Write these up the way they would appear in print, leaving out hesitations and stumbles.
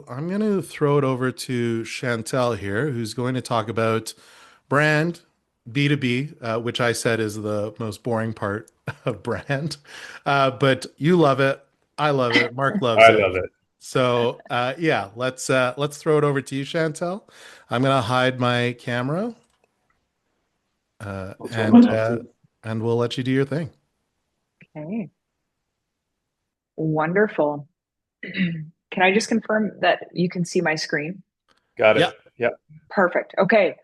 I'm going to throw it over to Chantelle here, who's going to talk about brand B2B, which I said is the most boring part of brand. But you love it. I love it. Mark loves I it. love it. So yeah, let's throw it over to you, Chantelle. I'm going to hide my camera uh, That's what and I'm up uh, to. and we'll let you do your thing. Okay, wonderful. Can I just confirm that you can see my screen? Got Yeah. it. Yep. Perfect. Okay.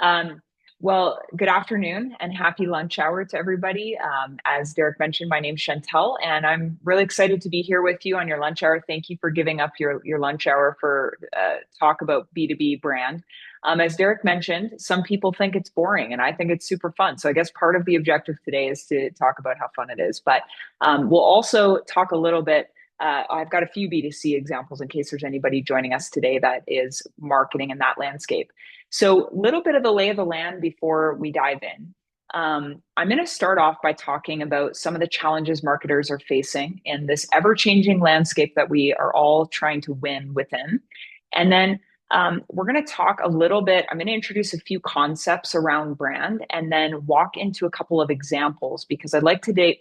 Um, well, good afternoon and happy lunch hour to everybody. As Derek mentioned, my name's Chantelle, and I'm really excited to be here with you on your lunch hour. Thank you for giving up your lunch hour for talk about B2B brand. As Derek mentioned, some people think it's boring, and I think it's super fun. So I guess part of the objective today is to talk about how fun it is. But we'll also talk a little bit. I've got a few B2C examples in case there's anybody joining us today that is marketing in that landscape. So, a little bit of the lay of the land before we dive in. I'm going to start off by talking about some of the challenges marketers are facing in this ever changing landscape that we are all trying to win within. And then we're going to talk a little bit. I'm going to introduce a few concepts around brand and then walk into a couple of examples because I'd like today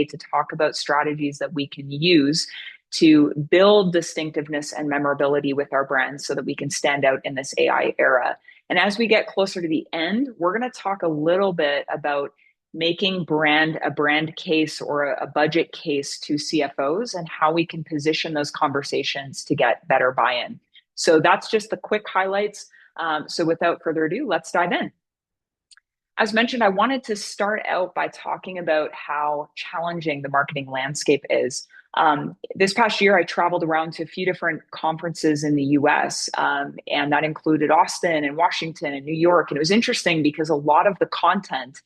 to talk about strategies that we can use to build distinctiveness and memorability with our brands so that we can stand out in this AI era. And as we get closer to the end, we're going to talk a little bit about making brand a brand case or a budget case to CFOs and how we can position those conversations to get better buy-in. So that's just the quick highlights. So without further ado, let's dive in. As mentioned, I wanted to start out by talking about how challenging the marketing landscape is. This past year, I traveled around to a few different conferences in the US, and that included Austin and Washington and New York. And it was interesting because a lot of the content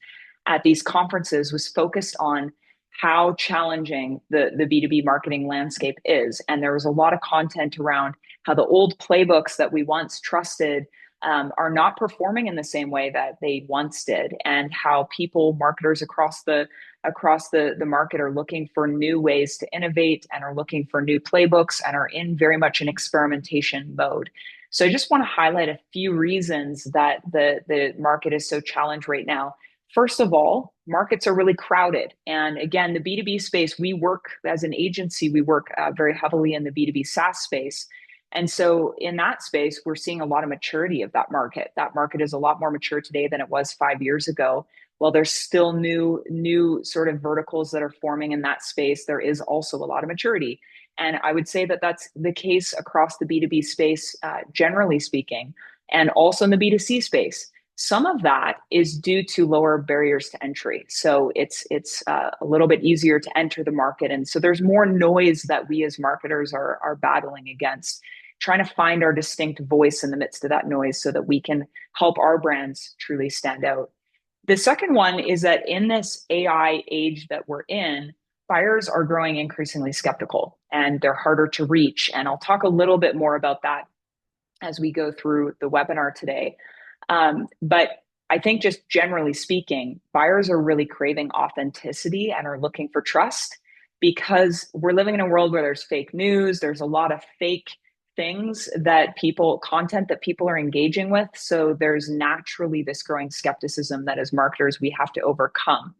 at these conferences was focused on how challenging the B2B marketing landscape is. And there was a lot of content around how the old playbooks that we once trusted are not performing in the same way that they once did, and how people, marketers across the market, are looking for new ways to innovate and are looking for new playbooks and are in very much an experimentation mode. So I just want to highlight a few reasons that the market is so challenged right now. First of all, markets are really crowded. And again, the B2B space, we work as an agency, we work very heavily in the B2B SaaS space. And so in that space, we're seeing a lot of maturity of that market. That market is a lot more mature today than it was 5 years ago. While there's still new sort of verticals that are forming in that space, there is also a lot of maturity. And I would say that that's the case across the B2B space, generally speaking, and also in the B2C space. Some of that is due to lower barriers to entry. So it's a little bit easier to enter the market. And so there's more noise that we as marketers are battling against, trying to find our distinct voice in the midst of that noise so that we can help our brands truly stand out. The second one is that in this AI age that we're in, buyers are growing increasingly skeptical and they're harder to reach. And I'll talk a little bit more about that as we go through the webinar today. But I think just generally speaking, buyers are really craving authenticity and are looking for trust because we're living in a world where there's fake news, there's a lot of fake things that content that people are engaging with. So there's naturally this growing skepticism that as marketers, we have to overcome.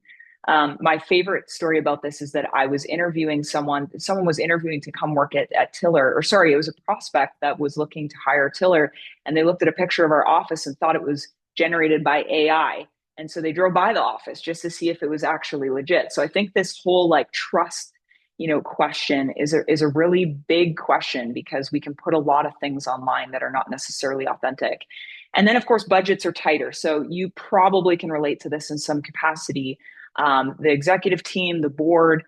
My favorite story about this is that I was interviewing someone was interviewing to come work at Tiller, or sorry, it was a prospect that was looking to hire Tiller. And they looked at a picture of our office and thought it was generated by AI. And so they drove by the office just to see if it was actually legit. So I think this whole like trust, question is a really big question because we can put a lot of things online that are not necessarily authentic. And then of course budgets are tighter. So you probably can relate to this in some capacity. The executive team, the board,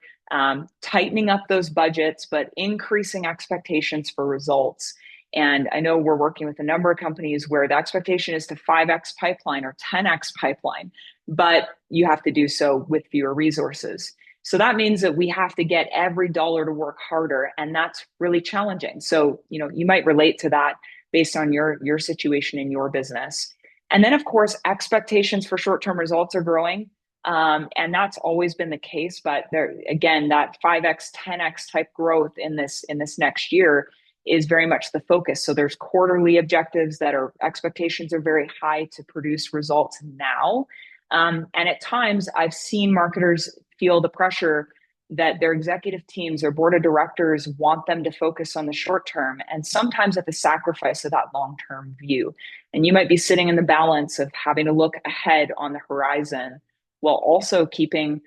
tightening up those budgets, but increasing expectations for results. And I know we're working with a number of companies where the expectation is to 5x pipeline or 10x pipeline, but you have to do so with fewer resources. So that means that we have to get every dollar to work harder, and that's really challenging. So, you might relate to that based on your situation in your business. And then, of course, expectations for short-term results are growing. And that's always been the case, but there again, that 5x, 10x type growth in this next year is very much the focus. So there's quarterly objectives that are expectations are very high to produce results now. And at times I've seen marketers feel the pressure that their executive teams or board of directors want them to focus on the short term, and sometimes at the sacrifice of that long term view. And you might be sitting in the balance of having to look ahead on the horizon while also keeping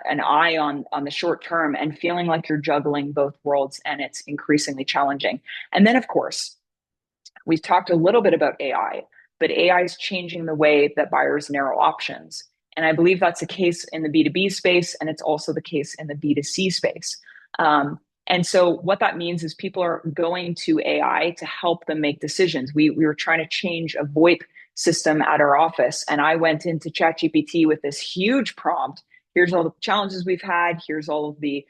an eye on the short term and feeling like you're juggling both worlds, and it's increasingly challenging. And then, of course, we've talked a little bit about AI, but AI is changing the way that buyers narrow options. And I believe that's the case in the B2B space, and it's also the case in the B2C space. And so what that means is people are going to AI to help them make decisions. We were trying to change a VoIP system at our office, and I went into ChatGPT with this huge prompt. Here's all the challenges we've had. Here's all of the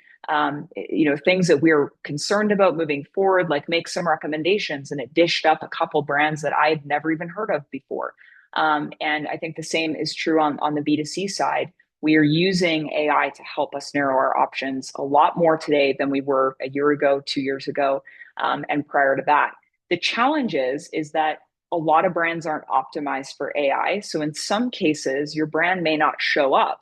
things that we're concerned about moving forward, like make some recommendations. And it dished up a couple brands that I had never even heard of before. And I think the same is true on the B2C side. We are using AI to help us narrow our options a lot more today than we were a year ago, 2 years ago, and prior to that. The challenge is that a lot of brands aren't optimized for AI. So in some cases, your brand may not show up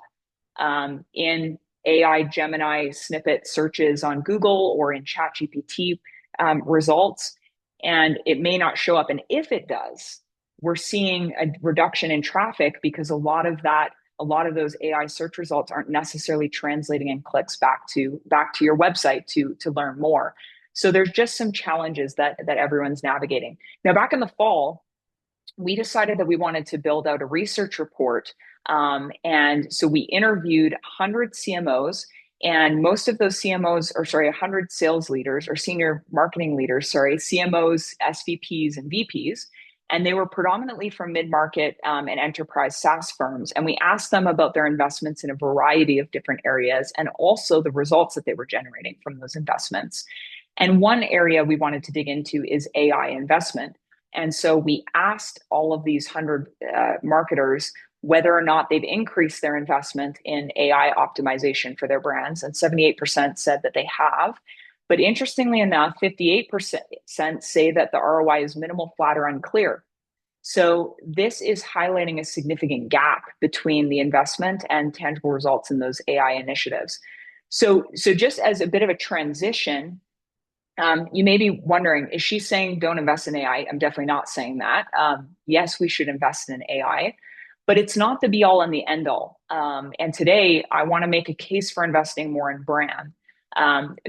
in AI Gemini snippet searches on Google or in ChatGPT results, and it may not show up. And if it does, we're seeing a reduction in traffic because a lot of those AI search results aren't necessarily translating in clicks back to your website to learn more. So there's just some challenges that everyone's navigating. Now, back in the fall, we decided that we wanted to build out a research report. And so we interviewed 100 CMOs, and most of those CMOs, 100 sales leaders or senior marketing leaders, CMOs, SVPs, and VPs. And they were predominantly from mid-market and enterprise SaaS firms. And we asked them about their investments in a variety of different areas and also the results that they were generating from those investments. And one area we wanted to dig into is AI investment. And so we asked all of these 100 marketers whether or not they've increased their investment in AI optimization for their brands. And 78% said that they have. But interestingly enough, 58% say that the ROI is minimal, flat, or unclear. So this is highlighting a significant gap between the investment and tangible results in those AI initiatives. So just as a bit of a transition, you may be wondering, is she saying don't invest in AI? I'm definitely not saying that. Yes, we should invest in AI, but it's not the be all and the end all. And today I want to make a case for investing more in brand.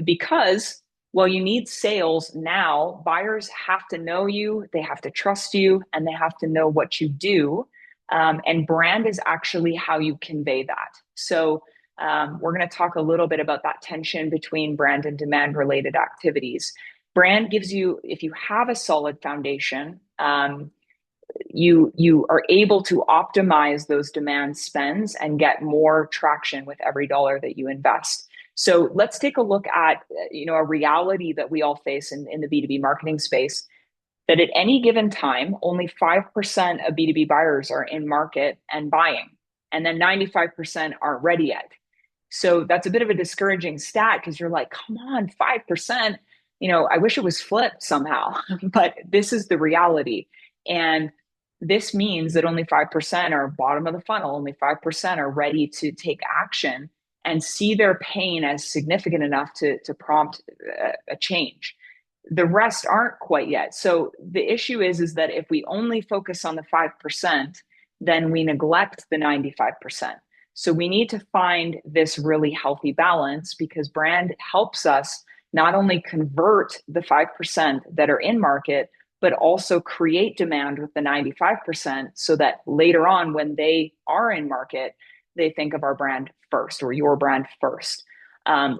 Because, well, you need sales now. Buyers have to know you, they have to trust you, and they have to know what you do. And brand is actually how you convey that. So we're going to talk a little bit about that tension between brand and demand related activities. Brand gives you, if you have a solid foundation, you are able to optimize those demand spends and get more traction with every dollar that you invest. So let's take a look at a reality that we all face in the B2B marketing space, that at any given time, only 5% of B2B buyers are in market and buying, and then 95% aren't ready yet. So that's a bit of a discouraging stat because you're like, come on, 5%, I wish it was flipped somehow, but this is the reality. And this means that only 5% are bottom of the funnel, only 5% are ready to take action and see their pain as significant enough to prompt a change. The rest aren't quite yet. So the issue is that if we only focus on the 5%, then we neglect the 95%. So we need to find this really healthy balance, because brand helps us not only convert the 5% that are in market, but also create demand with the 95% so that later on when they are in market, they think of our brand first, or your brand first.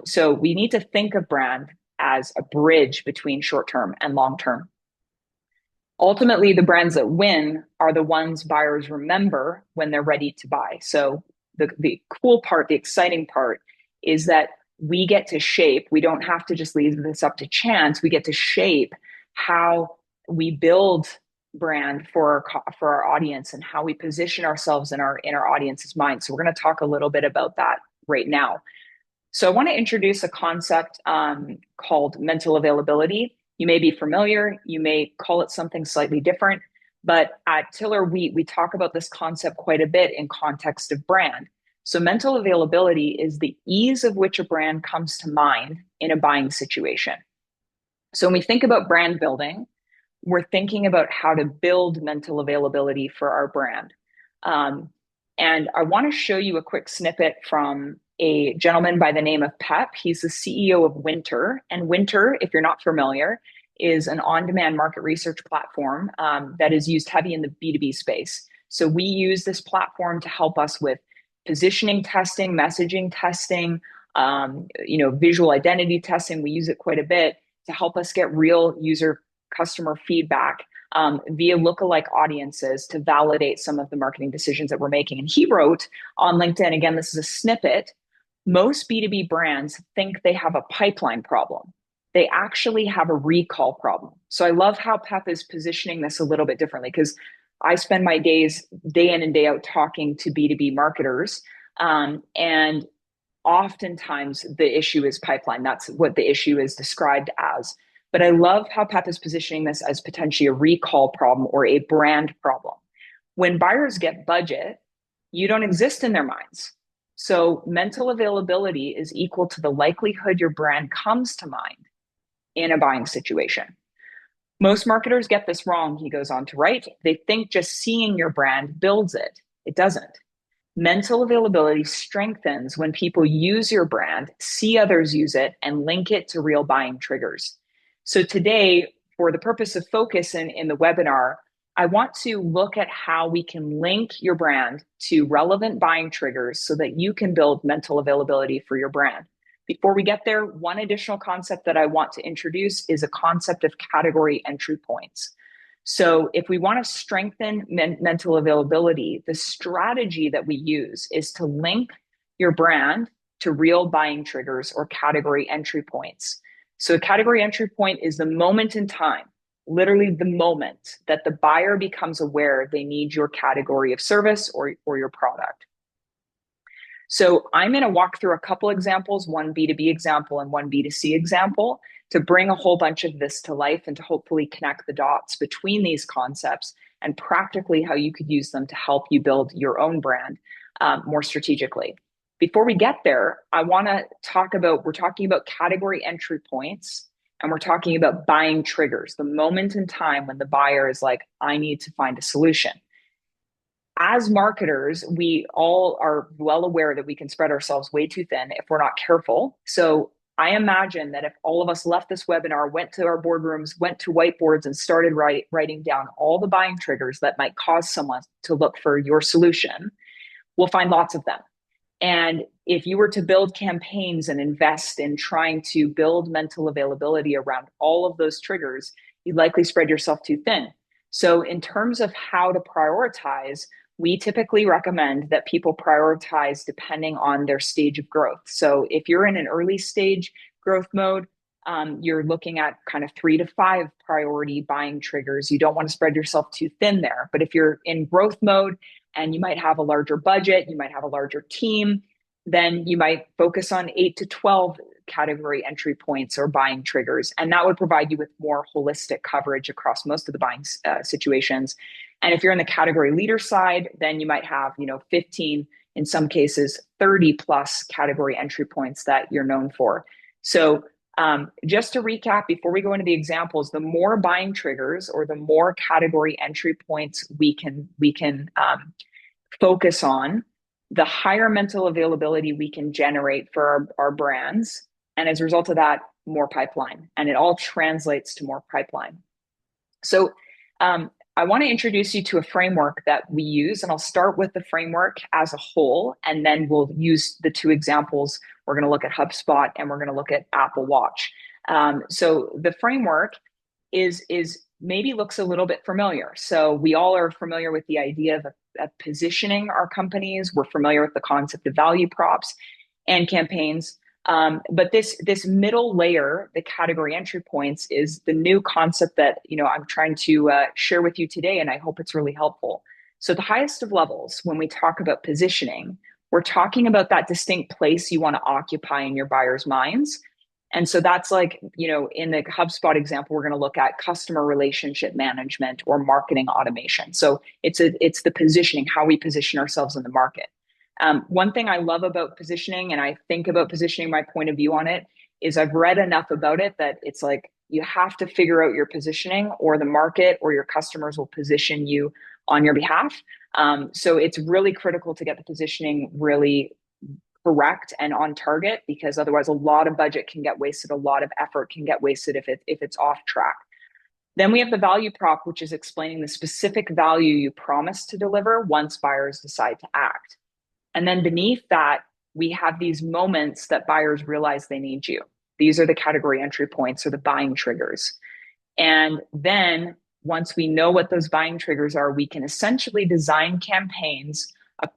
So we need to think of brand as a bridge between short-term and long-term. Ultimately, the brands that win are the ones buyers remember when they're ready to buy. So the cool part, the exciting part is that we get to shape, we don't have to just leave this up to chance, we get to shape how we build brand for our audience and how we position ourselves in our audience's mind. So we're going to talk a little bit about that right now. So I want to introduce a concept called mental availability. You may be familiar, you may call it something slightly different, but at Tiller, we talk about this concept quite a bit in context of brand. So mental availability is the ease of which a brand comes to mind in a buying situation. So when we think about brand building, we're thinking about how to build mental availability for our brand. Um, and I want to show you a quick snippet from a gentleman by the name of Pep. He's the CEO of Winter. And Winter, if you're not familiar, is an on demand market research platform that is used heavy in the B2B space. So we use this platform to help us with positioning testing, messaging testing, visual identity testing. We use it quite a bit to help us get real user customer feedback via lookalike audiences to validate some of the marketing decisions that we're making. And he wrote on LinkedIn, again, this is a snippet, most B2B brands think they have a pipeline problem. They actually have a recall problem. So I love how Pep is positioning this a little bit differently because I spend my days day in and day out talking to B2B marketers. And oftentimes the issue is pipeline. That's what the issue is described as. But I love how Pep is positioning this as potentially a recall problem or a brand problem. When buyers get budget, you don't exist in their minds. So mental availability is equal to the likelihood your brand comes to mind in a buying situation. Most marketers get this wrong, he goes on to write. They think just seeing your brand builds it. It doesn't. Mental availability strengthens when people use your brand, see others use it, and link it to real buying triggers. So today, for the purpose of focus in the webinar, I want to look at how we can link your brand to relevant buying triggers so that you can build mental availability for your brand. Before we get there, one additional concept that I want to introduce is a concept of category entry points. So if we want to strengthen mental availability, the strategy that we use is to link your brand to real buying triggers or category entry points. So a category entry point is the moment in time, literally the moment that the buyer becomes aware they need your category of service or your product. So I'm going to walk through a couple examples, one B2B example and one B2C example, to bring a whole bunch of this to life and to hopefully connect the dots between these concepts and practically how you could use them to help you build your own brand more strategically. Before we get there, I want to talk about, we're talking about category entry points and we're talking about buying triggers, the moment in time when the buyer is like, I need to find a solution. As marketers, we all are well aware that we can spread ourselves way too thin if we're not careful. So I imagine that if all of us left this webinar, went to our boardrooms, went to whiteboards and started writing down all the buying triggers that might cause someone to look for your solution, we'll find lots of them. And if you were to build campaigns and invest in trying to build mental availability around all of those triggers, you'd likely spread yourself too thin. So in terms of how to prioritize, we typically recommend that people prioritize depending on their stage of growth. So if you're in an early stage growth mode, you're looking at kind of 3 to 5 priority buying triggers. You don't want to spread yourself too thin there. But if you're in growth mode and you might have a larger budget, you might have a larger team, then you might focus on 8 to 12 category entry points or buying triggers. And that would provide you with more holistic coverage across most of the buying situations. And if you're in the category leader side, then you might have, 15, in some cases, 30 plus category entry points that you're known for. So just to recap, before we go into the examples, the more buying triggers or the more category entry points we can focus on, the higher mental availability we can generate for our brands. And as a result of that, more pipeline. And it all translates to more pipeline. So I want to introduce you to a framework that we use, and I'll start with the framework as a whole, and then we'll use the 2 examples. We're going to look at HubSpot and we're going to look at Apple Watch. So the framework is maybe looks a little bit familiar. So we all are familiar with the idea of positioning our companies. We're familiar with the concept of value props and campaigns. But this middle layer, the category entry points, is the new concept that I'm trying to share with you today, and I hope it's really helpful. So the highest of levels, when we talk about positioning, we're talking about that distinct place you want to occupy in your buyers' minds. And so that's like, in the HubSpot example, we're going to look at customer relationship management or marketing automation. So it's the positioning, how we position ourselves in the market. One thing I love about positioning, and I think about positioning, my point of view on it, is I've read enough about it that it's like you have to figure out your positioning, or the market or your customers will position you on your behalf. So it's really critical to get the positioning really correct and on target, because otherwise a lot of budget can get wasted, a lot of effort can get wasted if it's off track. Then we have the value prop, which is explaining the specific value you promise to deliver once buyers decide to act. And then beneath that, we have these moments that buyers realize they need you. These are the category entry points, or the buying triggers. And then once we know what those buying triggers are, we can essentially design campaigns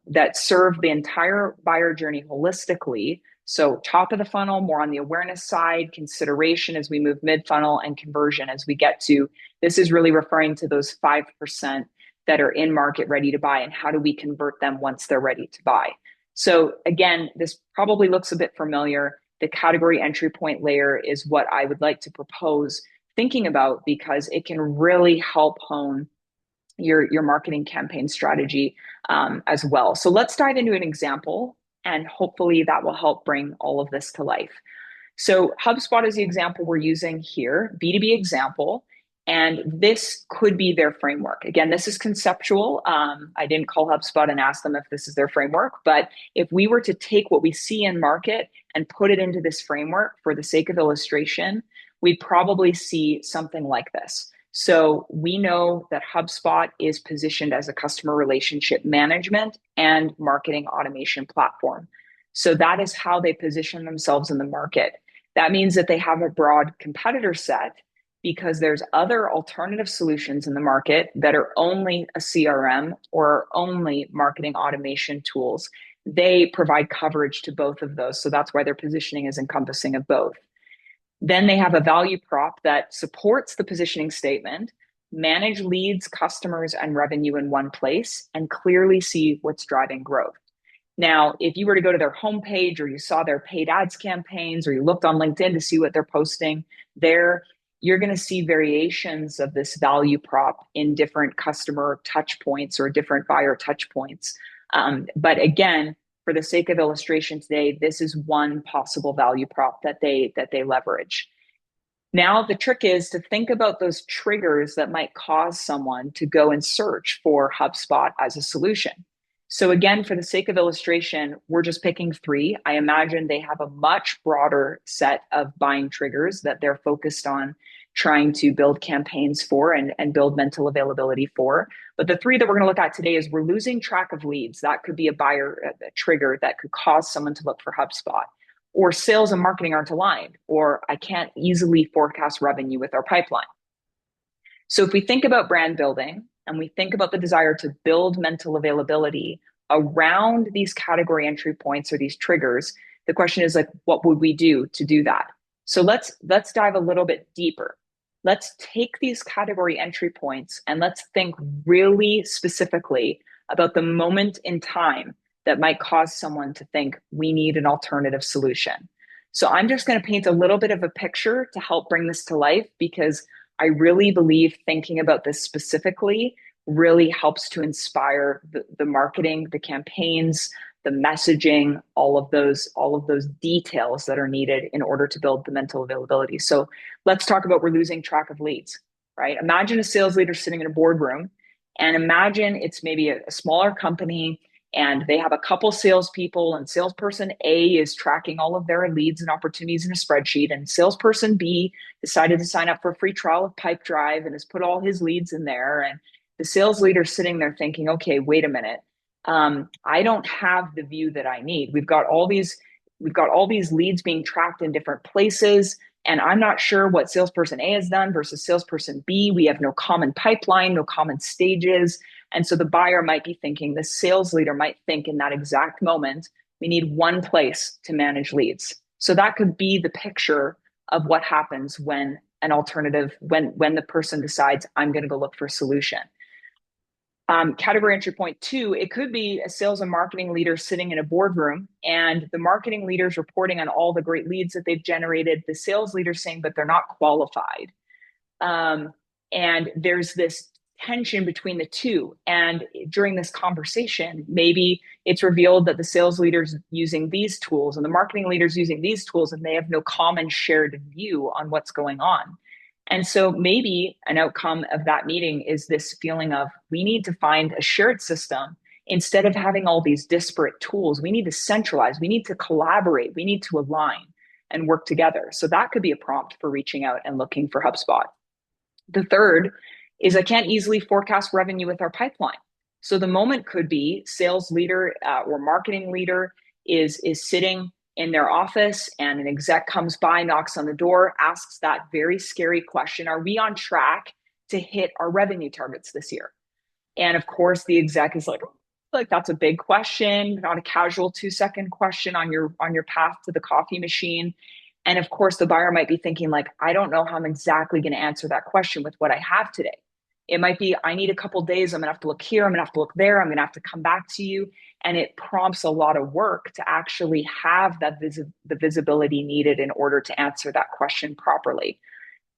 that serve the entire buyer journey holistically. So top of the funnel, more on the awareness side, consideration as we move mid funnel, and conversion as we get to, this is really referring to those 5% that are in market ready to buy, and how do we convert them once they're ready to buy. So again, this probably looks a bit familiar. The category entry point layer is what I would like to propose thinking about, because it can really help hone your marketing campaign strategy as well. So let's dive into an example, and hopefully that will help bring all of this to life. So HubSpot is the example we're using here, B2B example, and this could be their framework. Again, this is conceptual. I didn't call HubSpot and ask them if this is their framework, but if we were to take what we see in market and put it into this framework for the sake of illustration, we'd probably see something like this. So we know that HubSpot is positioned as a customer relationship management and marketing automation platform. So that is how they position themselves in the market. That means that they have a broad competitor set, because there's other alternative solutions in the market that are only a CRM or only marketing automation tools. They provide coverage to both of those. So that's why their positioning is encompassing of both. Then they have a value prop that supports the positioning statement, manage leads, customers, and revenue in one place, and clearly see what's driving growth. Now, if you were to go to their homepage, or you saw their paid ads campaigns, or you looked on LinkedIn to see what they're posting there, you're going to see variations of this value prop in different customer touch points or different buyer touch points. But again, for the sake of illustration today, this is one possible value prop that they leverage. Now, the trick is to think about those triggers that might cause someone to go and search for HubSpot as a solution. So again, for the sake of illustration, we're just picking 3. I imagine they have a much broader set of buying triggers that they're focused on trying to build campaigns for and build mental availability for. But the 3 that we're going to look at today is, we're losing track of leads. That could be a buyer a trigger that could cause someone to look for HubSpot. Or sales and marketing aren't aligned, or I can't easily forecast revenue with our pipeline. So if we think about brand building, and we think about the desire to build mental availability around these category entry points or these triggers, the question is, like, what would we do to do that? So let's dive a little bit deeper. Let's take these category entry points, and let's think really specifically about the moment in time that might cause someone to think we need an alternative solution. So I'm just going to paint a little bit of a picture to help bring this to life, because I really believe thinking about this specifically really helps to inspire the marketing, the campaigns, the messaging, all of those details that are needed in order to build the mental availability. So let's talk about, we're losing track of leads, right? Imagine a sales leader sitting in a boardroom, and imagine it's maybe a smaller company, and they have a couple salespeople, and salesperson A is tracking all of their leads and opportunities in a spreadsheet, and salesperson B decided to sign up for a free trial of Pipedrive and has put all his leads in there. And the sales leader sitting there thinking, okay, wait a minute. I don't have the view that I need. We've got all these leads being tracked in different places, and I'm not sure what salesperson A has done versus salesperson B. We have no common pipeline, no common stages. And so the buyer might be thinking, the sales leader might think in that exact moment, we need one place to manage leads. So that could be the picture of what happens when an alternative, when the person decides, I'm going to go look for a solution. Category entry point two, it could be a sales and marketing leader sitting in a boardroom, and the marketing leader's reporting on all the great leads that they've generated. The sales leader saying, but they're not qualified. Um, and there's this tension between the two. And during this conversation, maybe it's revealed that the sales leader's using these tools and the marketing leader's using these tools, and they have no common shared view on what's going on. And so maybe an outcome of that meeting is this feeling of we need to find a shared system instead of having all these disparate tools. We need to centralize, we need to collaborate, we need to align and work together. So that could be a prompt for reaching out and looking for HubSpot. The third is I can't easily forecast revenue with our pipeline. So the moment could be sales leader or marketing leader is sitting in their office and an exec comes by, knocks on the door, asks that very scary question: are we on track to hit our revenue targets this year? And of course, the exec is like that's a big question, not a casual 2-second question on your path to the coffee machine. And of course, the buyer might be thinking, like, I don't know how I'm exactly going to answer that question with what I have today. It might be, I need a couple days. I'm going to have to look here. I'm going to have to look there. I'm going to have to come back to you. And it prompts a lot of work to actually have the visibility needed in order to answer that question properly.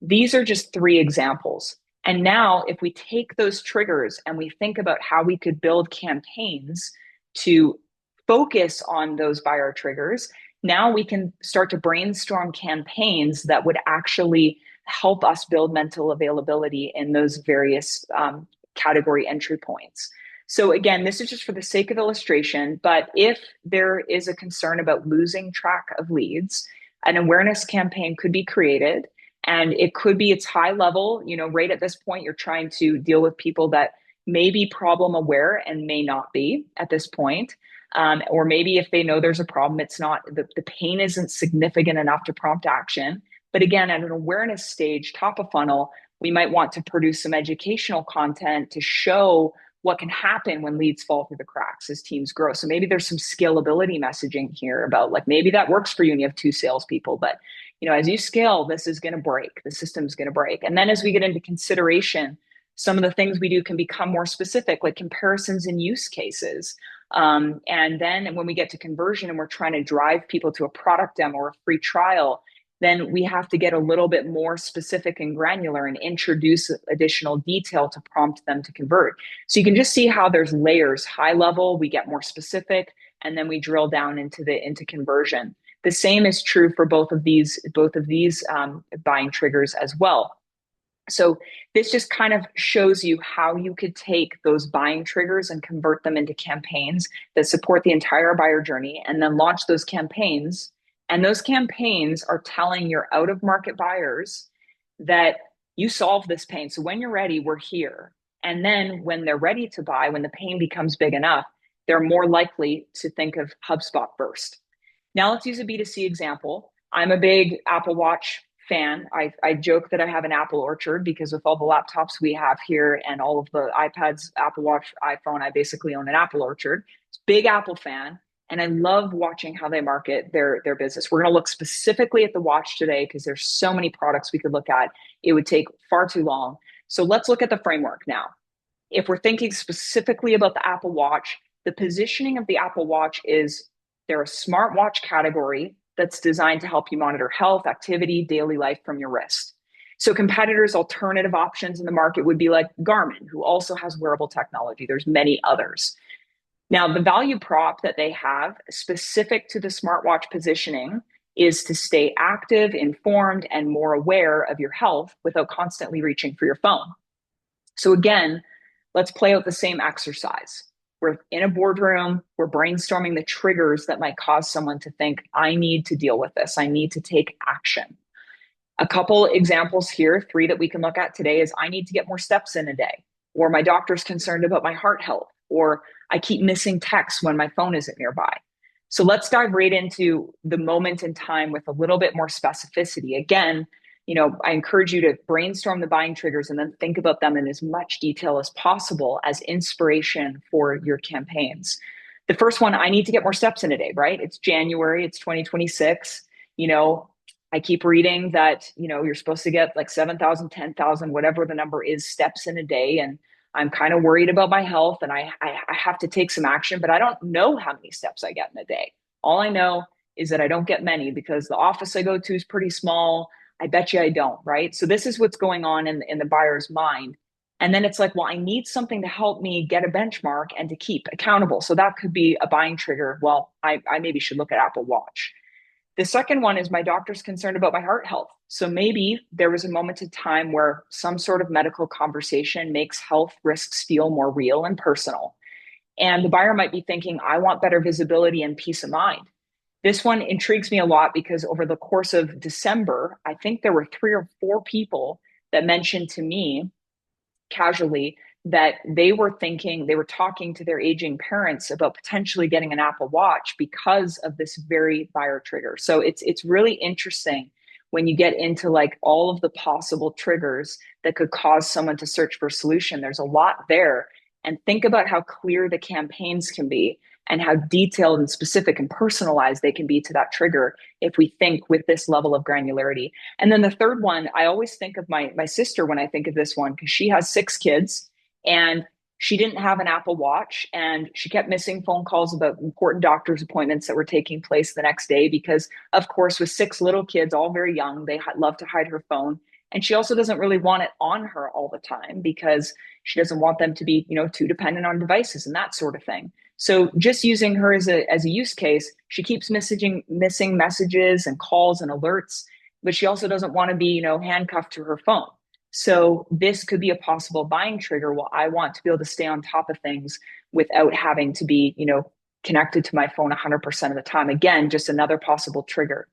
These are just three examples. And now, if we take those triggers and we think about how we could build campaigns to focus on those buyer triggers, now we can start to brainstorm campaigns that would actually help us build mental availability in those various category entry points. So again, this is just for the sake of illustration, but if there is a concern about losing track of leads, an awareness campaign could be created, and it could be it's high level, right at this point, you're trying to deal with people that may be problem aware and may not be at this point. Or maybe if they know there's a problem, it's not, the pain isn't significant enough to prompt action. But again, at an awareness stage, top of funnel, we might want to produce some educational content to show what can happen when leads fall through the cracks as teams grow. So maybe there's some scalability messaging here about, like, maybe that works for you and you have 2 salespeople, but as you scale, this is going to break, the system's going to break. And then as we get into consideration, some of the things we do can become more specific, like comparisons and use cases. And then when we get to conversion and we're trying to drive people to a product demo or a free trial, then we have to get a little bit more specific and granular and introduce additional detail to prompt them to convert. So you can just see how there's layers. High level, we get more specific, and then we drill down into conversion. The same is true for both of these buying triggers as well. So this just kind of shows you how you could take those buying triggers and convert them into campaigns that support the entire buyer journey, and then launch those campaigns. And those campaigns are telling your out of market buyers that you solve this pain. So when you're ready, we're here. And then when they're ready to buy, when the pain becomes big enough, they're more likely to think of HubSpot first. Now let's use a B2C example. I'm a big Apple Watch fan. I joke that I have an Apple orchard because with all the laptops we have here and all of the iPads, Apple Watch, iPhone, I basically own an Apple orchard. Big Apple fan. And I love watching how they market their business. We're going to look specifically at the watch today because there's so many products we could look at. It would take far too long. So let's look at the framework now. If we're thinking specifically about the Apple Watch, the positioning of the Apple Watch is they're a smartwatch category that's designed to help you monitor health, activity, daily life from your wrist. So competitors' alternative options in the market would be like Garmin, who also has wearable technology. There's many others. Now, the value prop that they have specific to the smartwatch positioning is to stay active, informed, and more aware of your health without constantly reaching for your phone. So again, let's play out the same exercise. We're in a boardroom, we're brainstorming the triggers that might cause someone to think, I need to deal with this, I need to take action. A couple examples here, 3 that we can look at today is I need to get more steps in a day, or my doctor's concerned about my heart health, or I keep missing texts when my phone isn't nearby. So let's dive right into the moment in time with a little bit more specificity. Again, I encourage you to brainstorm the buying triggers and then think about them in as much detail as possible as inspiration for your campaigns. The first one, I need to get more steps in a day, right? It's January, it's 2026. I keep reading that, you're supposed to get like 7,000, 10,000, whatever the number is, steps in a day. And I'm kind of worried about my health and I have to take some action, but I don't know how many steps I get in a day. All I know is that I don't get many because the office I go to is pretty small. I bet you I don't, right? So this is what's going on in the buyer's mind. And then it's like, well, I need something to help me get a benchmark and to keep accountable. So that could be a buying trigger. Well, I maybe should look at Apple Watch. The second one is my doctor's concerned about my heart health. So maybe there was a moment in time where some sort of medical conversation makes health risks feel more real and personal. And the buyer might be thinking, I want better visibility and peace of mind. This one intrigues me a lot because over the course of December, I think there were 3 or 4 people that mentioned to me casually that they were talking to their aging parents about potentially getting an Apple Watch because of this very buyer trigger. So it's really interesting when you get into like all of the possible triggers that could cause someone to search for a solution. There's a lot there. And think about how clear the campaigns can be and how detailed and specific and personalized they can be to that trigger if we think with this level of granularity. And then the third one, I always think of my sister when I think of this one because she has 6 kids and she didn't have an Apple Watch and she kept missing phone calls about important doctor's appointments that were taking place the next day because, of course, with 6 little kids, all very young, they love to hide her phone. And she also doesn't really want it on her all the time because she doesn't want them to be, too dependent on devices and that sort of thing. So just using her as a use case, she keeps missing messages and calls and alerts, but she also doesn't want to be, handcuffed to her phone. So this could be a possible buying trigger. Well, I want to be able to stay on top of things without having to be, connected to my phone 100% of the time. Again, just another possible trigger.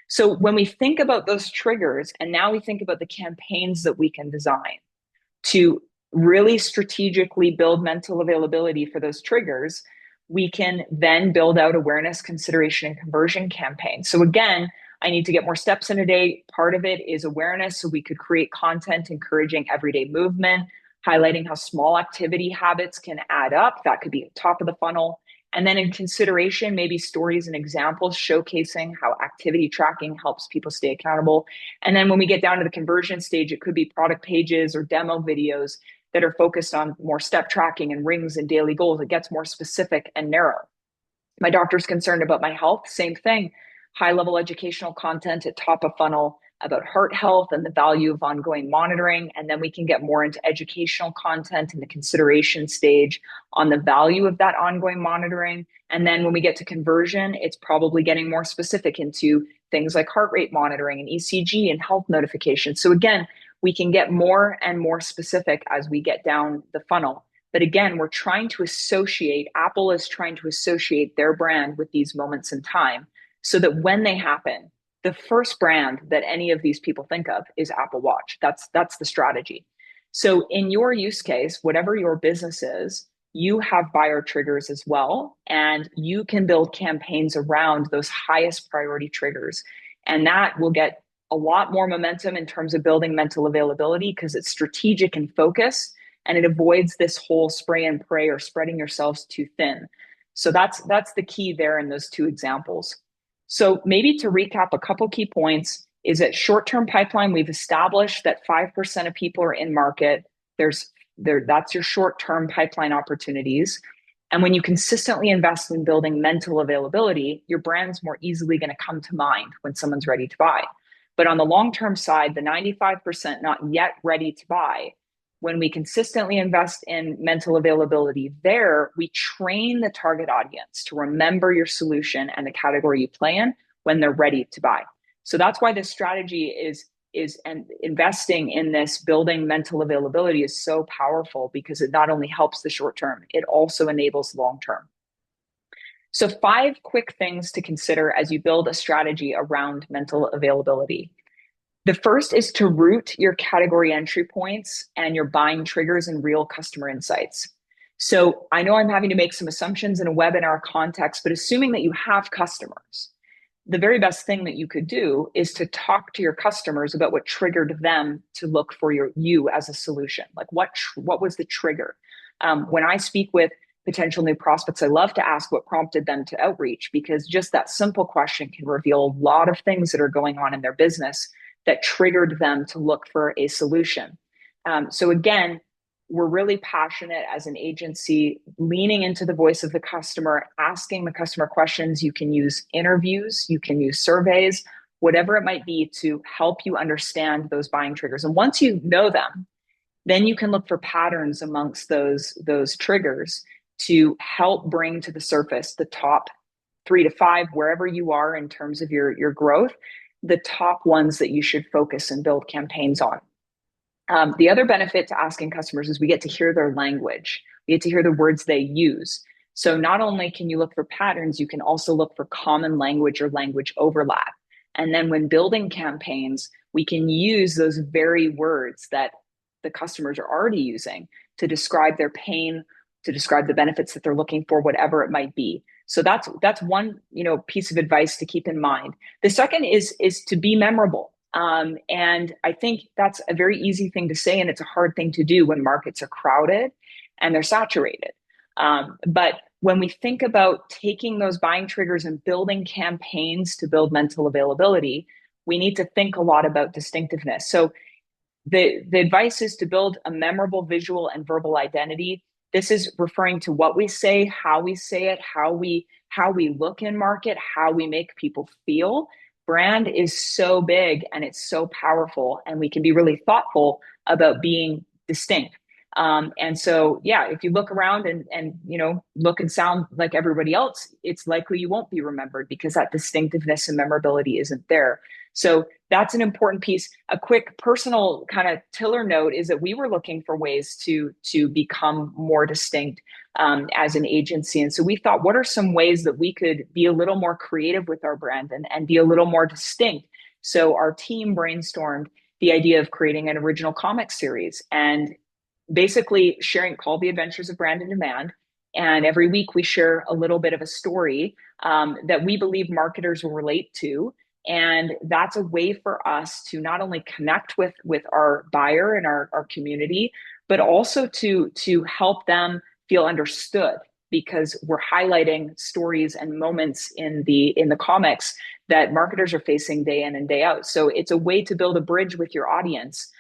So when we think about those triggers, and now we think about the campaigns that we can design to really strategically build mental availability for those triggers, we can then build out awareness, consideration, and conversion campaigns. So again, I need to get more steps in a day. Part of it is awareness. So we could create content encouraging everyday movement, highlighting how small activity habits can add up. That could be top of the funnel. And then in consideration, maybe stories and examples showcasing how activity tracking helps people stay accountable. And then when we get down to the conversion stage, it could be product pages or demo videos that are focused on more step tracking and rings and daily goals. It gets more specific and narrow. My doctor's concerned about my health, same thing. High level educational content at top of funnel about heart health and the value of ongoing monitoring. And then we can get more into educational content in the consideration stage on the value of that ongoing monitoring. And then when we get to conversion, it's probably getting more specific into things like heart rate monitoring and ECG and health notifications. So again, we can get more and more specific as we get down the funnel. But again, Apple is trying to associate their brand with these moments in time so that when they happen, the first brand that any of these people think of is Apple Watch. That's the strategy. So in your use case, whatever your business is, you have buyer triggers as well, and you can build campaigns around those highest priority triggers. And that will get a lot more momentum in terms of building mental availability because it's strategic and focused, and it avoids this whole spray and pray or spreading yourselves too thin. So that's the key there in those 2 examples. So maybe to recap a couple key points is that short-term pipeline, we've established that 5% of people are in market. That's your short-term pipeline opportunities. And when you consistently invest in building mental availability, your brand's more easily going to come to mind when someone's ready to buy. But on the long-term side, the 95% not yet ready to buy, when we consistently invest in mental availability there, we train the target audience to remember your solution and the category you play in when they're ready to buy. So that's why this strategy is and investing in this building mental availability is so powerful because it not only helps the short term, it also enables long term. So 5 quick things to consider as you build a strategy around mental availability. The first is to root your category entry points and your buying triggers in real customer insights. So I know I'm having to make some assumptions in a webinar context, but assuming that you have customers, the very best thing that you could do is to talk to your customers about what triggered them to look for you as a solution. Like what was the trigger? When I speak with potential new prospects, I love to ask what prompted them to outreach because just that simple question can reveal a lot of things that are going on in their business that triggered them to look for a solution. So again, we're really passionate as an agency, leaning into the voice of the customer, asking the customer questions. You can use interviews, you can use surveys, whatever it might be to help you understand those buying triggers. And once you know them, then you can look for patterns amongst those triggers to help bring to the surface the top 3 to 5, wherever you are in terms of your growth, the top ones that you should focus and build campaigns on. The other benefit to asking customers is we get to hear their language. We get to hear the words they use. So not only can you look for patterns, you can also look for common language or language overlap. And then when building campaigns, we can use those very words that the customers are already using to describe their pain, to describe the benefits that they're looking for, whatever it might be. So that's one piece of advice to keep in mind. The second is to be memorable. And I think that's a very easy thing to say, and it's a hard thing to do when markets are crowded and they're saturated. But when we think about taking those buying triggers and building campaigns to build mental availability, we need to think a lot about distinctiveness. So the advice is to build a memorable visual and verbal identity. This is referring to what we say it, how we look in market, how we make people feel. Brand is so big and it's so powerful, and we can be really thoughtful about being distinct. And so, yeah, if you look around and look and sound like everybody else, it's likely you won't be remembered because that distinctiveness and memorability isn't there. So that's an important piece. A quick personal kind of tiller note is that we were looking for ways to become more distinct as an agency. And so we thought, what are some ways that we could be a little more creative with our brand and be a little more distinct? So our team brainstormed the idea of creating an original comic series and basically sharing, called The Adventures of Brand in Demand. And every week we share a little bit of a story that we believe marketers will relate to. And that's a way for us to not only connect with our buyer and our community, but also to help them feel understood, because we're highlighting stories and moments in the comics that marketers are facing day in and day out. So it's a way to build a bridge with your audience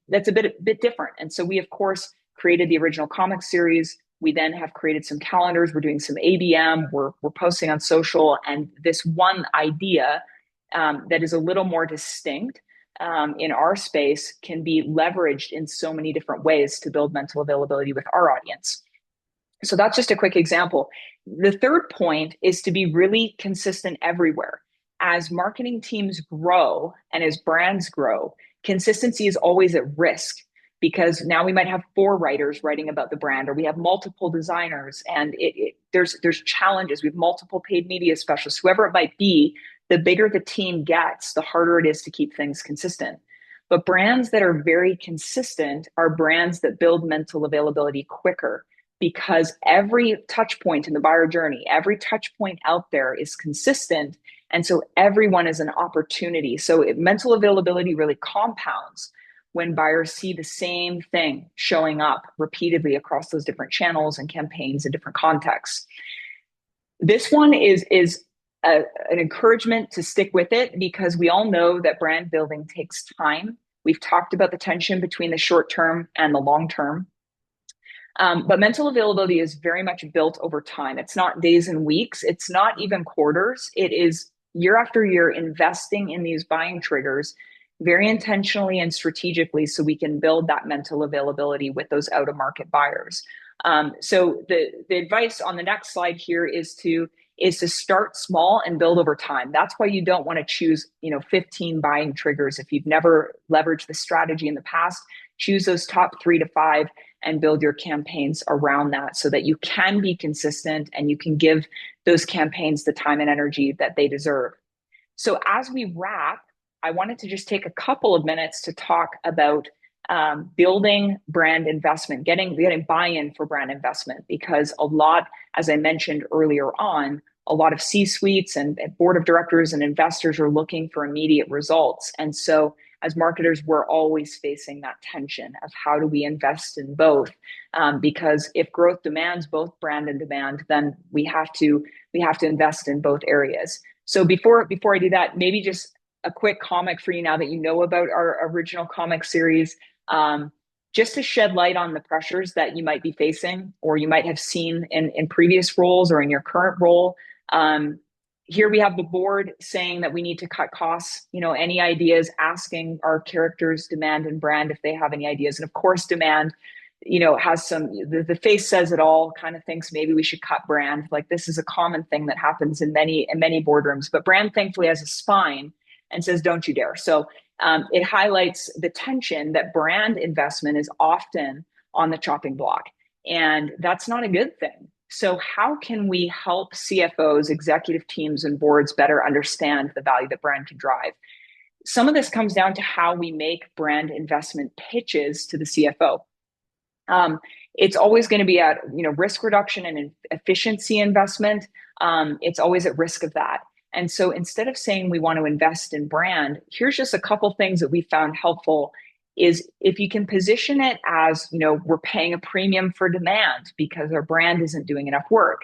that's a bit different. And so we, of course, created the original comic series. We then have created some calendars. We're doing some ABM. We're posting on social. And this one idea that is a little more distinct in our space can be leveraged in so many different ways to build mental availability with our audience. So that's just a quick example. The third point is to be really consistent everywhere. As marketing teams grow and as brands grow, consistency is always at risk, because now we might have 4 writers writing about the brand, or we have multiple designers, and there's challenges. We have multiple paid media specialists, whoever it might be. The bigger the team gets, the harder it is to keep things consistent. But brands that are very consistent are brands that build mental availability quicker, because every touch point in the buyer journey, every touch point out there is consistent. And so everyone is an opportunity. So mental availability really compounds when buyers see the same thing showing up repeatedly across those different channels and campaigns in different contexts. This one is an encouragement to stick with it, because we all know that brand building takes time. We've talked about the tension between the short term and the long term. But mental availability is very much built over time. It's not days and weeks. It's not even quarters. It is year after year investing in these buying triggers very intentionally and strategically, so we can build that mental availability with those out of market buyers. So the advice on the next slide here is to start small and build over time. That's why you don't want to choose 15 buying triggers. If you've never leveraged the strategy in the past, choose those top 3 to 5 and build your campaigns around that, so that you can be consistent and you can give those campaigns the time and energy that they deserve. So as we wrap, I wanted to just take a couple of minutes to talk about building brand investment, getting buy-in for brand investment, because a lot, as I mentioned earlier on, a lot of C-suites and board of directors and investors are looking for immediate results. And so as marketers, we're always facing that tension of how do we invest in both? Because if growth demands both brand and demand, then we have to invest in both areas. So before I do that, maybe just a quick comic for you now that you know about our original comic series. just to shed light on the pressures that you might be facing or you might have seen in previous roles or in your current role. Um, Here we have the board saying that we need to cut costs. Any ideas, asking our characters, demand and brand, if they have any ideas. And of course, demand, has the face says it all, kind of thinks maybe we should cut brand. Like, this is a common thing that happens in many boardrooms, but brand thankfully has a spine and says, don't you dare. So it highlights the tension that brand investment is often on the chopping block. And that's not a good thing. So, how can we help CFOs, executive teams, and boards better understand the value that brand can drive? Some of this comes down to how we make brand investment pitches to the CFO. Um, it's always going to be at risk reduction and efficiency investment. It's always at risk of that. And so instead of saying we want to invest in brand, here's just a couple things that we found helpful is if you can position it as, we're paying a premium for demand because our brand isn't doing enough work.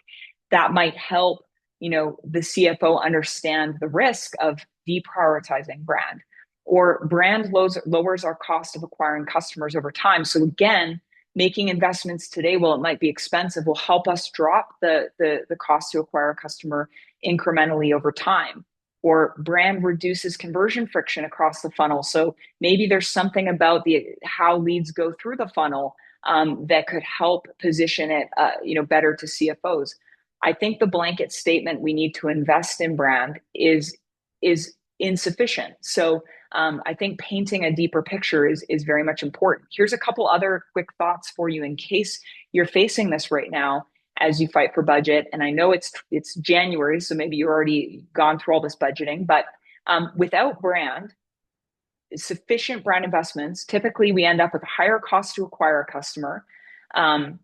That might help, the CFO understand the risk of deprioritizing brand, or brand lowers our cost of acquiring customers over time. So again, making investments today, while it might be expensive, will help us drop the cost to acquire a customer incrementally over time. Or brand reduces conversion friction across the funnel. So maybe there's something about the how leads go through the funnel that could help position it, better to CFOs. I think the blanket statement we need to invest in brand is insufficient. So I think painting a deeper picture is very much important. Here's a couple other quick thoughts for you in case you're facing this right now as you fight for budget. And I know it's January, so maybe you've already gone through all this budgeting, but without brand, sufficient brand investments, typically we end up with a higher cost to acquire a customer um,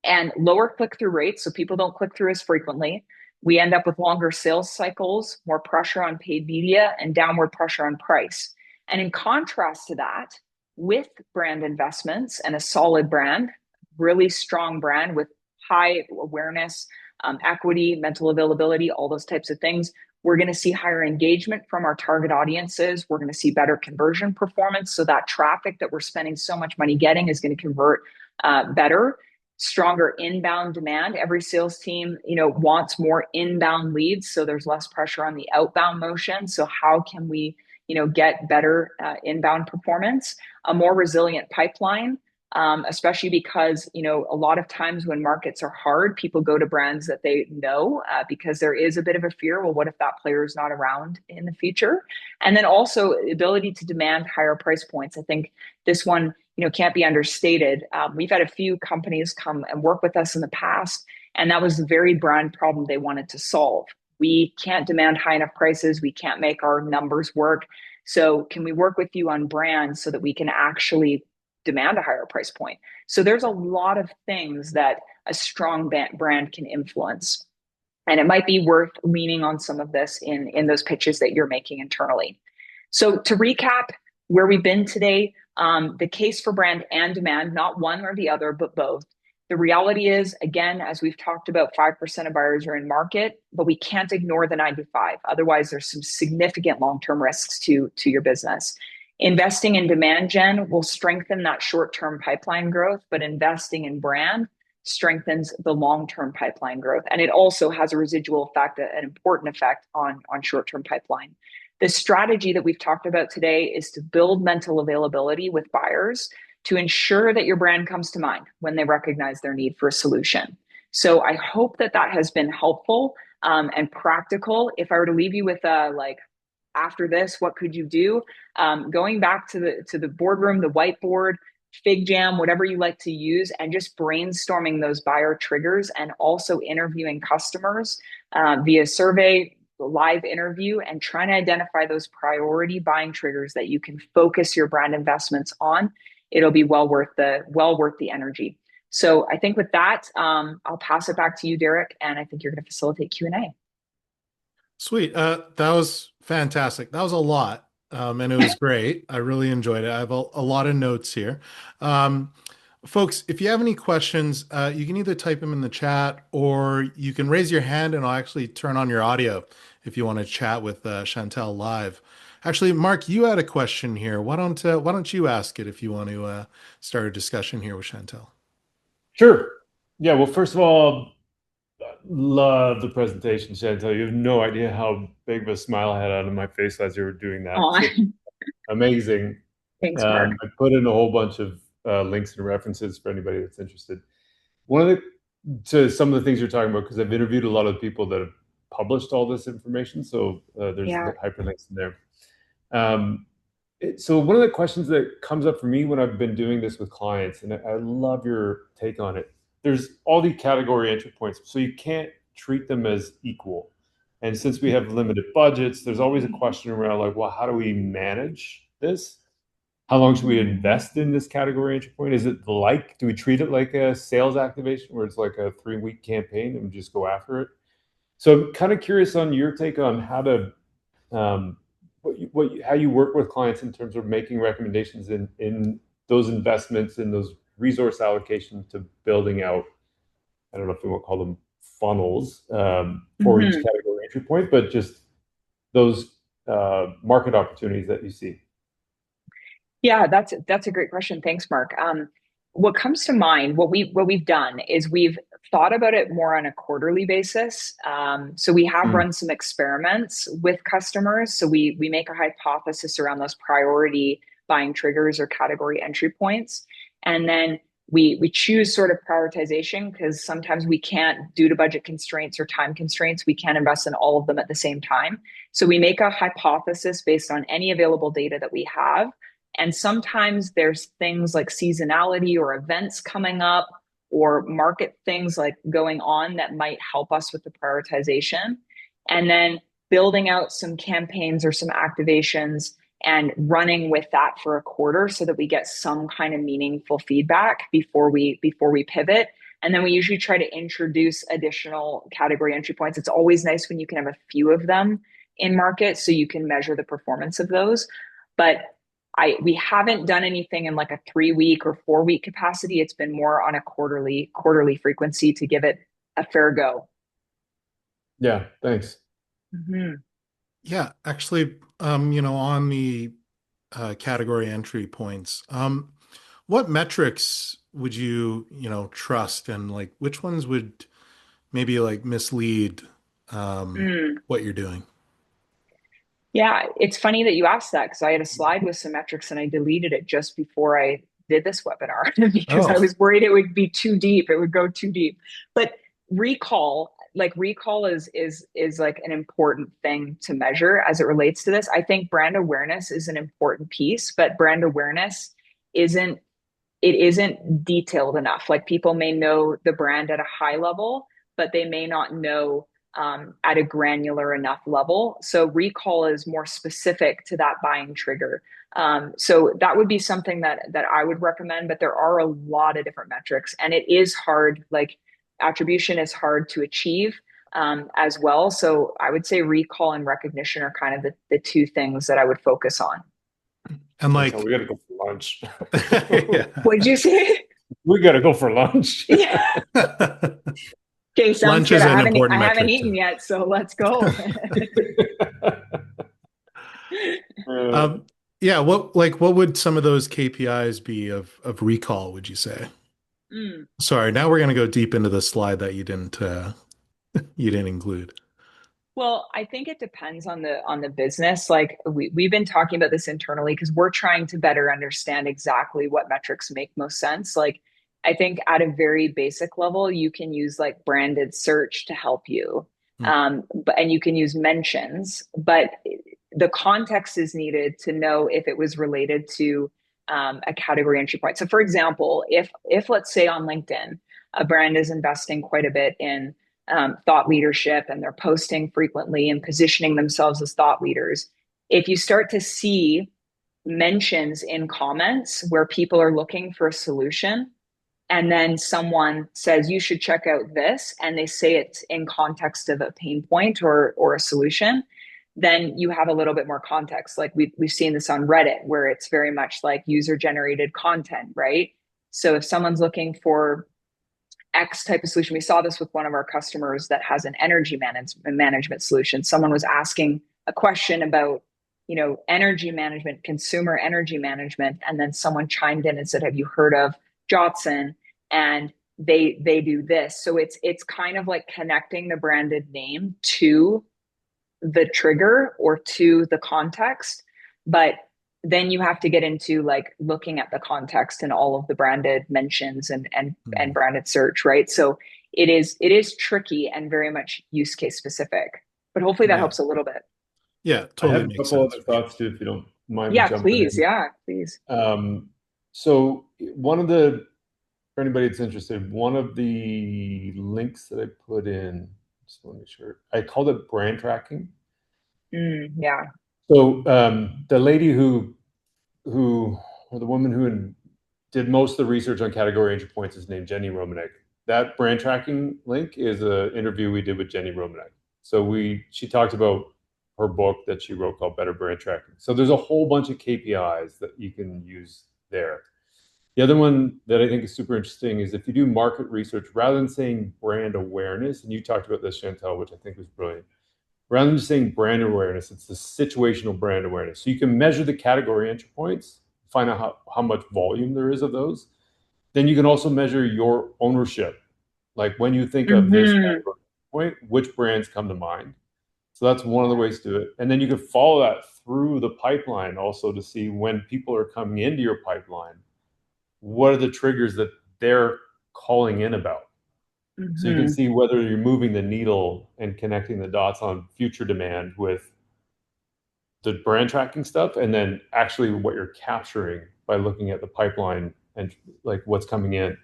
and lower click-through rates, so people don't click through as frequently. We end up with longer sales cycles, more pressure on paid media, and downward pressure on price. And in contrast to that, with brand investments and a solid brand, really strong brand with high awareness, equity, mental availability, all those types of things, we're going to see higher engagement from our target audiences. We're going to see better conversion performance. So that traffic that we're spending so much money getting is going to convert better. Stronger inbound demand. Every sales team, wants more inbound leads, so there's less pressure on the outbound motion. So how can we, get better inbound performance? A more resilient pipeline, especially because a lot of times when markets are hard, people go to brands that they know because there is a bit of a fear. Well, what if that player is not around in the future? And then also ability to demand higher price points. I think this one can't be understated. We've had a few companies come and work with us in the past, and that was the very brand problem they wanted to solve. We can't demand high enough prices. We can't make our numbers work. So can we work with you on brand so that we can actually demand a higher price point? So there's a lot of things that a strong brand can influence. And it might be worth leaning on some of this in those pitches that you're making internally. So to recap where we've been today, the case for brand and demand, not one or the other, but both. The reality is, again, as we've talked about, 5% of buyers are in market, but we can't ignore the 95. Otherwise, there's some significant long-term risks to your business. Investing in demand gen will strengthen that short-term pipeline growth, but investing in brand strengthens the long-term pipeline growth. And it also has a residual effect, an important effect on short-term pipeline. The strategy that we've talked about today is to build mental availability with buyers to ensure that your brand comes to mind when they recognize their need for a solution. So I hope that has been helpful and practical. If I were to leave you with after this, what could you do? Going back to the boardroom, the whiteboard, Fig Jam, whatever you like to use, and just brainstorming those buyer triggers, and also interviewing customers via survey, live interview, and trying to identify those priority buying triggers that you can focus your brand investments on. It'll be well worth the energy. So I think with that, I'll pass it back to you, Derek, and I think you're going to facilitate Q&A. Sweet. That was fantastic. That was a lot. And it was great. I really enjoyed it. I have a lot of notes here. Um, Folks, if you have any questions, you can either type them in the chat or you can raise your hand and I'll actually turn on your audio if you want to chat with Chantelle live. Actually, Mark, you had a question here. Why don't you ask it if you want to start a discussion here with Chantel? Sure. Yeah. Well, first of all, love the presentation, Chantelle. You have no idea how big of a smile I had out of my face as you were doing that. Oh, So amazing. thanks, Mark. I put in a whole bunch of links and references for anybody that's interested. One of the to some of the things you're talking about, because I've interviewed a lot of people that have published all this information. So there's Yeah. hyperlinks in there. Um, so one of the questions that comes up for me when I've been doing this with clients, and I love your take on it. There's all these category entry points, so you can't treat them as equal. And since we have limited budgets, there's always a question around like, well, how do we manage this? How long should we invest in this category entry point? Is it like, do we treat it like a sales activation where it's like a 3-week campaign and we just go after it? So I'm kind of curious on your take on how to um, how you work with clients in terms of making recommendations in those investments in those resource allocation to building out. I don't know if we want to call them funnels for each Hmm. category entry point, but just those market opportunities that you see. Yeah, that's a great question. Thanks, Mark. What comes to mind, what we've done is we've thought about it more on a quarterly basis. So we have Mm. run some experiments with customers. So we make a hypothesis around those priority buying triggers or category entry points, and then we choose sort of prioritization because sometimes we can't, due to budget constraints or time constraints, we can't invest in all of them at the same time. So we make a hypothesis based on any available data that we have, and sometimes there's things like seasonality or events coming up or market things like going on that might help us with the prioritization. And then building out some campaigns or some activations and running with that for a quarter so that we get some kind of meaningful feedback before we pivot. And then we usually try to introduce additional category entry points. It's always nice when you can have a few of them in market so you can measure the performance of those. But we haven't done anything in like a 3 week or 4 week capacity. It's been more on a quarterly frequency to give it a fair go. Yeah, thanks. Mhm. Yeah, actually, on the category entry points, what metrics would trust, and like which ones would maybe like mislead Mm. what you're doing? Yeah, it's funny that you asked that because I had a slide with some metrics and I deleted it just before I did this webinar because I Oh, was worried it would be too deep. It would go too deep. But recall is like an important thing to measure as it relates to this. I think brand awareness is an important piece, but brand awareness isn't it isn't detailed enough. Like people may know the brand at a high level, but they may not know at a granular enough level. So recall is more specific to that buying trigger. So that would be something that I would recommend. But there are a lot of different metrics, and it is hard. Like attribution is hard to achieve as well. So I would say recall and recognition are kind of the two things that I would focus on. and Chantel, like, we got to go for lunch. yeah. What did you say? We got to go for lunch. Yeah. Okay, sounds Lunch good. is I an haven't important I haven't metric eaten too. yet, so let's go. Uh, Um, yeah, what would some of those KPIs be of recall, would you say? Mm. Sorry, now we're gonna go deep into the slide that you didn't include. Well, I think it depends on the business. Like we've been talking about this internally because we're trying to better understand exactly what metrics make most sense. Like I think at a very basic level, you can use like branded search to help you. Hmm. But and you can use mentions, but the context is needed to know if it was related to a category entry point. So for example, if let's say on LinkedIn, a brand is investing quite a bit in thought leadership and they're posting frequently and positioning themselves as thought leaders. If you start to see mentions in comments where people are looking for a solution, and then someone says you should check out this, and they say it in context of a pain point or a solution, then you have a little bit more context. Like we've seen this on Reddit where it's very much like user generated content, right? So if someone's looking for X type of solution. We saw this with one of our customers that has an energy management solution. Someone was asking a question about energy management, consumer energy management, and then someone chimed in and said, "Have you heard of Jotson?" And they do this. So it's kind of like connecting the branded name to the trigger or to the context, but then you have to get into like looking at the context and all of the branded mentions and Mhm. branded search, right? So it is tricky and very much use case specific, but hopefully that Yeah. helps a little bit. Yeah, I have totally a makes couple sense other for sure. thoughts too, if you don't mind me Yeah, jumping please. in. Yeah, please. Um, so one of the, for anybody that's interested, one of the links that I put in, just want to make sure, I called it brand tracking. Yeah. So the lady who, or the woman who did most of the research on category entry points is named Jenny Romanek. That brand tracking link is an interview we did with Jenny Romanek. So she talked about her book that she wrote called Better Brand Tracking. So there's a whole bunch of KPIs that you can use there. The other one that I think is super interesting is if you do market research, rather than saying brand awareness, and you talked about this, Chantel, which I think was brilliant. Rather than just saying brand awareness, it's the situational brand awareness. So you can measure the category entry points, find out how much volume there is of those. Then you can also measure your ownership. Like when you think of this Hmm. category point, which brands come to mind? So that's one of the ways to do it. And then you can follow that through the pipeline also to see when people are coming into your pipeline, what are the triggers that they're calling in about? So you can Hmm. see whether you're moving the needle and connecting the dots on future demand with the brand tracking stuff and then actually what you're capturing by looking at the pipeline and like what's coming in.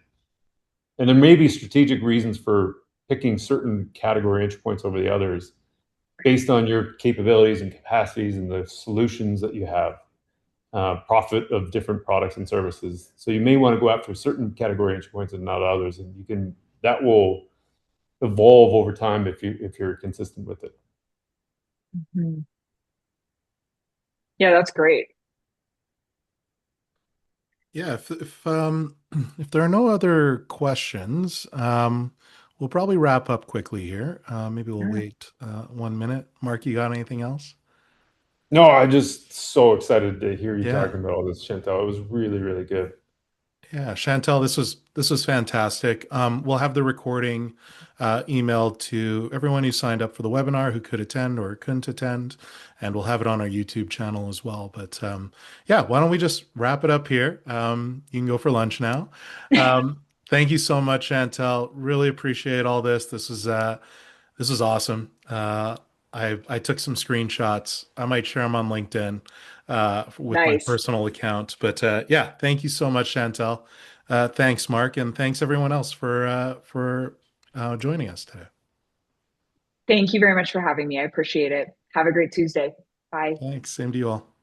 And there may be strategic reasons for picking certain category entry points over the others based on your capabilities and capacities and the solutions that you have, profit of different products and services. So you may want to go after certain category entry points and not others, and you can that will evolve over time if you're consistent with it. Hmm. Yeah, that's great. Yeah, if if there are no other questions, we'll probably wrap up quickly here. Maybe we'll Yeah. wait 1 minute. Mark, you got anything else? No, I'm just so excited to hear you Yeah. talking about all this, Chantel. It was really, really good. Yeah, Chantel, this was fantastic. We'll have the recording emailed to everyone who signed up for the webinar who could attend or couldn't attend, and we'll have it on our YouTube channel as well. But yeah, why don't we just wrap it up here? You can go for lunch now. Thank you so much, Chantel. Really appreciate all this. This is awesome. I took some screenshots. I might share them on LinkedIn with my Nice. personal account. But yeah, thank you so much, Chantel. Thanks, Mark, and thanks everyone else for joining us today. Thank you very much for having me. I appreciate it. Have a great Tuesday. Bye. Thanks. Same to you all.